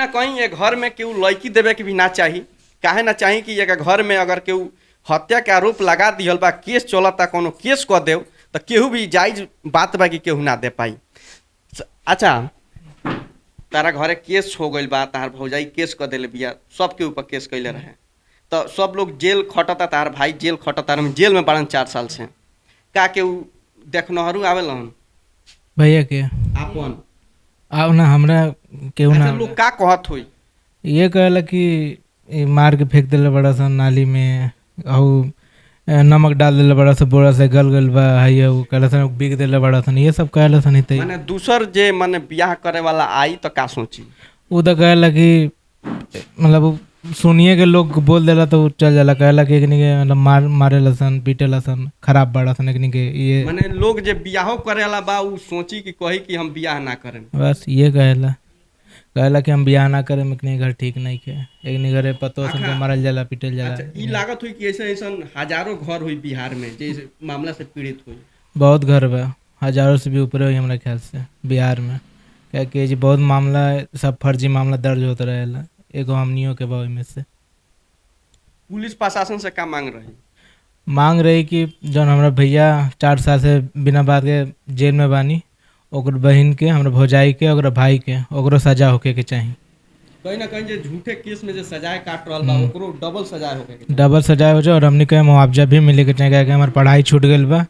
ना कहीं ये घर में केहू लड़की देवे के भी ना चाही। काहे ना चाही कि एक घर में अगर केहू हत्या के आरोप लगा दिहल बा, केस चलता, कोनो केस कह देव तो केहू भी जायज बात बा कि केहू ना दे पाई। अच्छा, तारा घरे केस हो गइल बा, तार भौजाई केस कर देले बिया, सबके ऊपर केस कैले रहे, तो सब लोग जेल खटता, तार भाई जेल खटता, हम जेल में बारन 4 साल से। का केहू देखनहरू आवेलन भैया के आपन? आओ ना हमरा केहू ना अच्छा, लोग का कहत होई? ये कहला कि मार के फेंक दिले बड़ा सा नाली में, और नमक डाल दिले बड़ा सा, बोरा से गल गल बा, है वो कहला सा बिक दिले बड़ा सा, ये सब कहला सा। नहीं माने दूसर जे माने बियाह करे वाला आई तो का सोची? वो तो कहला कि मतलब सुनिए के लोग बोल देला तो चल जाला, कहला कि एकनी के मतलब मारे लसन, पीटे लसन, खराब बड़ा सन एकनी के। ये माने लोग जे बियाहो करे वाला बा उ सोची कि कही कि हम बियाह ना करें। बस ये कहला कि हम बियाह ना करें, एकनी घर ठीक नहीं के, एकनी घरे पतो सन के मारल जाला, पीटल जाला। अच्छा, ई लागत हुई कि ऐसे ऐसा हजारों घर हुई बिहार में जे इस मामला से पीड़ित हुई। बहुत घर बा, हजारों से भी ऊपर हुई हमरा ख्याल से बिहार में, क्या कि जी बहुत मामला सब फर्जी मामला दर्ज होता रहेला, एगो हमनियों के बा में से। पुलिस प्रशासन से का मांग रही? मांग रही कि जौन हमरा भैया 4 साल से बिना बात के जेल में बानी, ओकर बहन के, हमरा भौजाई के, ओकरा भाई के, ओकरो सजा होके के चाही। कहीं ना कहीं जे झूठे केस में जे सजाए काट रहल बा ओकरो डबल सजाए होके के। डबल सजा हो जाए, और हमने के मुआवजा भी मिले के चाहिए, कि हमार पढ़ाई छूट गई बा,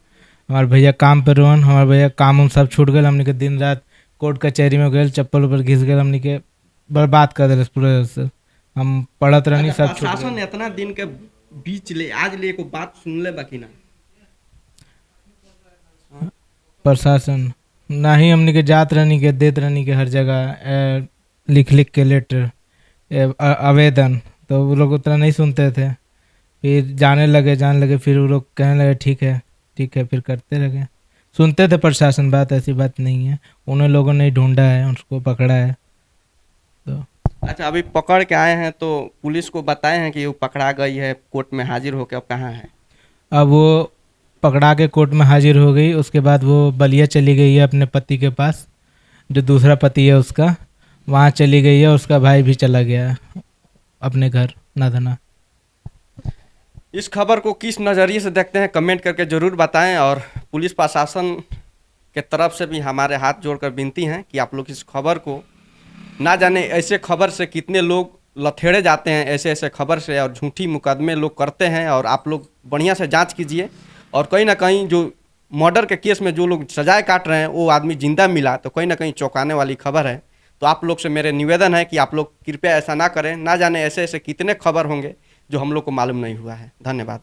हमार भैया काम पे रोहन, हमार भैया काम उम सब छूट गए, हमने के दिन रात कोर्ट कचहरी में गए, चप्पल उप्पल घिस गए, हमने के बर्बाद कर दिले पूरे से। हम पढ़त रहनी, सब छूट प्रशासन गइल। इतना दिन के बीच ले आज ले एको बात सुनले बाकी ना? प्रशासन नहीं, हमने के जात रहनी के, देत रहनी के हर जगह लिख लिख के लेटर, आवेदन, तो वो लोग उतना नहीं सुनते थे। फिर जाने लगे, फिर वो लोग कहने लगे ठीक है ठीक है, फिर करते लगे, सुनते थे प्रशासन बात, ऐसी बात नहीं है। उन्हें लोगों ने ढूंढा है, उसको पकड़ा है। तो अच्छा, अभी पकड़ के आए हैं तो पुलिस को बताए हैं कि वो पकड़ा गई है, कोर्ट में हाजिर होकर, अब कहाँ है? अब वो पकड़ा के कोर्ट में हाजिर हो गई, उसके बाद वो बलिया चली गई है अपने पति के पास, जो दूसरा पति है उसका, वहाँ चली गई है। उसका भाई भी चला गया है अपने घर नाधना। इस खबर को किस नज़रिए से देखते हैं कमेंट करके ज़रूर बताएं, और पुलिस प्रशासन के तरफ से भी हमारे हाथ जोड़कर विनती है कि आप लोग इस खबर को, ना जाने ऐसे खबर से कितने लोग लथेड़े जाते हैं, ऐसे ऐसे खबर से, और झूठी मुकदमे लोग करते हैं, और आप लोग बढ़िया से जांच कीजिए। और कहीं ना कहीं जो मर्डर के केस में जो लोग सजाए काट रहे हैं वो आदमी जिंदा मिला, तो कहीं ना कहीं चौंकाने वाली खबर है। तो आप लोग से मेरे निवेदन है कि आप लोग कृपया ऐसा ना करें, ना जाने ऐसे ऐसे कितने खबर होंगे जो हम लोग को मालूम नहीं हुआ है। धन्यवाद।